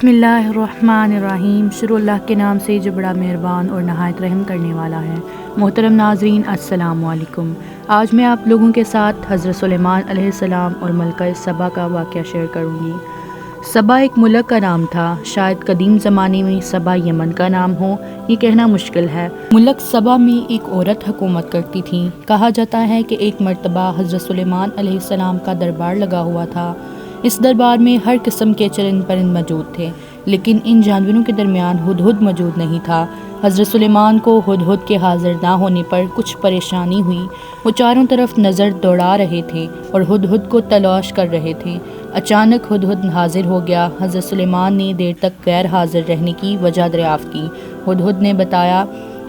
बिस्मिल्लाहिर्रहमानिर्रहीम। शुरू अल्लाह के नाम से जो बड़ा मेहरबान और नहायत रहम करने वाला है। मोहतरम नाज़रीन, अस्सलामु अलैकुम। आज मैं आप लोगों के साथ हज़रत सुलेमान अलैहिस्सलाम और मलका सबा का वाक़या शेयर करूँगी। सबा एक मुल्क का नाम था। शायद कदीम ज़माने में सबा यमन का नाम हो, ये कहना मुश्किल है। मुल्क सबा में एक औरत हुकूमत करती थी। कहा जाता है कि एक मर्तबा हज़रत सुलेमान अलैहिस्सलाम का दरबार लगा हुआ था। इस दरबार में हर किस्म के चरिंद परिंद मौजूद थे, लेकिन इन जानवरों के दरमियान हुदहुद मौजूद नहीं था। हज़रत सुलेमान को हुदहुद के हाजिर ना होने पर कुछ परेशानी हुई। वो चारों तरफ नज़र दौड़ा रहे थे और हुदहुद को तलाश कर रहे थे। अचानक हुदहुद हाजिर हो गया। हज़रत सुलेमान ने देर तक गैर हाजिर रहने की वजह दरियाफ़्त की। हुदहुद ने बताया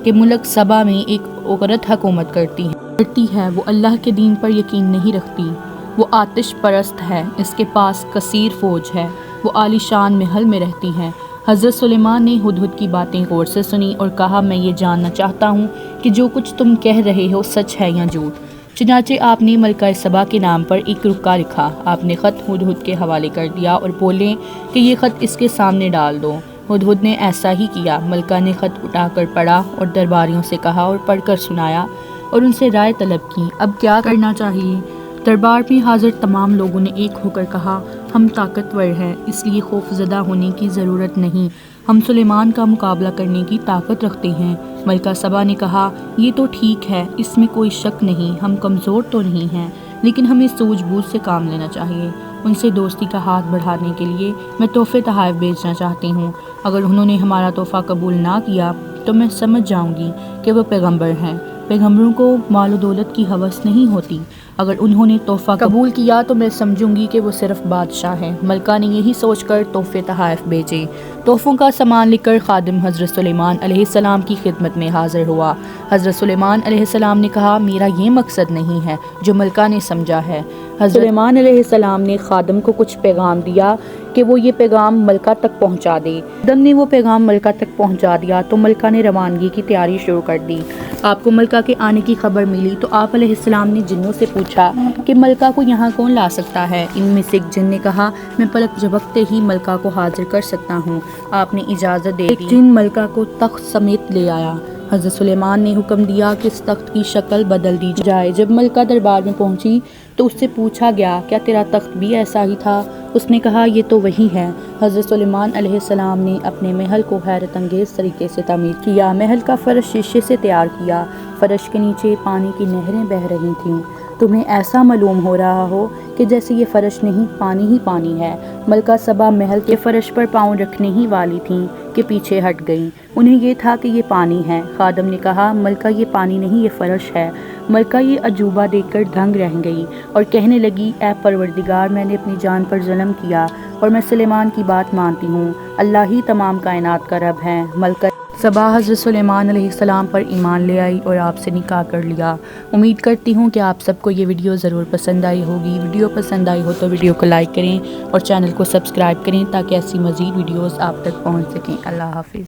कि मुल्क सबा में एक औरत हुकूमत करती है। वो अल्लाह के दीन पर यकीन नहीं रखती। वो आतिश परस्त है। इसके पास कसीर फ़ौज है। वो आलीशान महल में रहती हैं। हज़रत सुलेमान ने हुदहुद की बातें गौर से सुनी और कहा, मैं ये जानना चाहता हूँ कि जो कुछ तुम कह रहे हो सच है या झूठ। चुनांचे आपने मलका सबा के नाम पर एक रुक्का लिखा। आपने ख़त हुदहुद के हवाले कर दिया और बोले कि ये ख़त इसके सामने डाल दो। हुदहुद ने ऐसा ही किया। मलका ने ख़त उठाकर पढ़ा और दरबारियों से कहा और पढ़कर सुनाया और उनसे राय तलब की। अब क्या करना चाहिए? दरबार में हाजिर तमाम लोगों ने एक होकर कहा, हम ताकतवर हैं, इसलिए खौफज़दा होने की ज़रूरत नहीं। हम सुलेमान का मुकाबला करने की ताकत रखते हैं। मलका सबा ने कहा, ये तो ठीक है, इसमें कोई शक नहीं। हम कमज़ोर तो नहीं हैं, लेकिन हमें सूझबूझ से काम लेना चाहिए। उनसे दोस्ती का हाथ बढ़ाने के लिए मैं तोहफ़े तोहफ़ भेजना चाहती हूँ। अगर उन्होंने हमारा तोहफ़ा कबूल ना किया तो मैं समझ जाऊँगी कि वो पैगम्बर हैं। पैगम्बरों को माल दौलत की हवस नहीं होती। अगर उन्होंने तोहफ़ा कबूल किया तो मैं समझूंगी कि वो सिर्फ बादशाह हैं। मलका ने यही सोचकर तोहफ़े तोहफ़ भेजे। तोहफ़ों का सामान लेकर खादिम हज़रत सुलेमान अलैहिस्सलाम की खिदमत में हाजिर हुआ। हज़रत सुलेमान अलैहिस्सलाम ने कहा, मेरा ये मकसद नहीं है जो मलका ने समझा है। हज़रत सुलेमान अलैहिस्सलाम ने खादिम को कुछ पैगाम दिया कि वो ये पैगाम मलका तक पहुंचा दे। खादिम ने वो पैगाम मलका तक पहुंचा दिया तो मलका ने रवानगी की तैयारी शुरू कर दी। आपको मलका के आने की खबर मिली तो आप अलैहिस्सलाम ने जिन्नों से पूछा कि मलका को यहाँ कौन ला सकता है। इनमें से एक जिन ने कहा, मैं पलक झपकते ही मलका को हाजिर कर सकता हूँ। आपने इजाज़त दे दी। एक जिन मलका को तख्त समेत ले आया। हज़रत सुलेमान ने हुक्म दिया कि इस तख्त की शक्ल बदल दी जाए। जब मलका दरबार में पहुंची तो उससे पूछा गया, क्या तेरा तख्त भी ऐसा ही था? उसने कहा, ये तो वही है। हज़रत सुलेमान अलैहिस्सलाम ने अपने महल को हैरत अंगेज़ तरीके से तामीर किया। महल का फ़र्श शीशे से तैयार किया। फ़र्श के नीचे पानी की नहरें बह रही थीं। तुम्हें ऐसा मालूम हो रहा हो कि जैसे ये फ़र्श नहीं, पानी ही पानी है। मलका सबा महल के फ़र्श पर पाँव रखने ही वाली थीं कि पीछे हट गईं। उन्हें ये था कि ये पानी है। खादिम ने कहा, मलका ये पानी नहीं, ये फ़र्श है। मलका ये अजूबा देखकर दंग रह गई और कहने लगी, ऐ परवरदिगार, मैंने अपनी जान पर जुल्म किया और मैं सुलेमान की बात मानती हूँ। अल्लाह ही तमाम कायनात का रब है। मलका सबा हज़रत सुलेमान अलैहिस्सलाम पर ईमान ले आई और आपसे निकाह कर लिया। उम्मीद करती हूँ कि आप सबको ये वीडियो ज़रूर पसंद आई होगी। वीडियो पसंद आई हो तो वीडियो को लाइक करें और चैनल को सब्सक्राइब करें ताकि ऐसी मज़ीद वीडियोज़ आप तक पहुँच सकें। अल्लाह हाफ़िज़।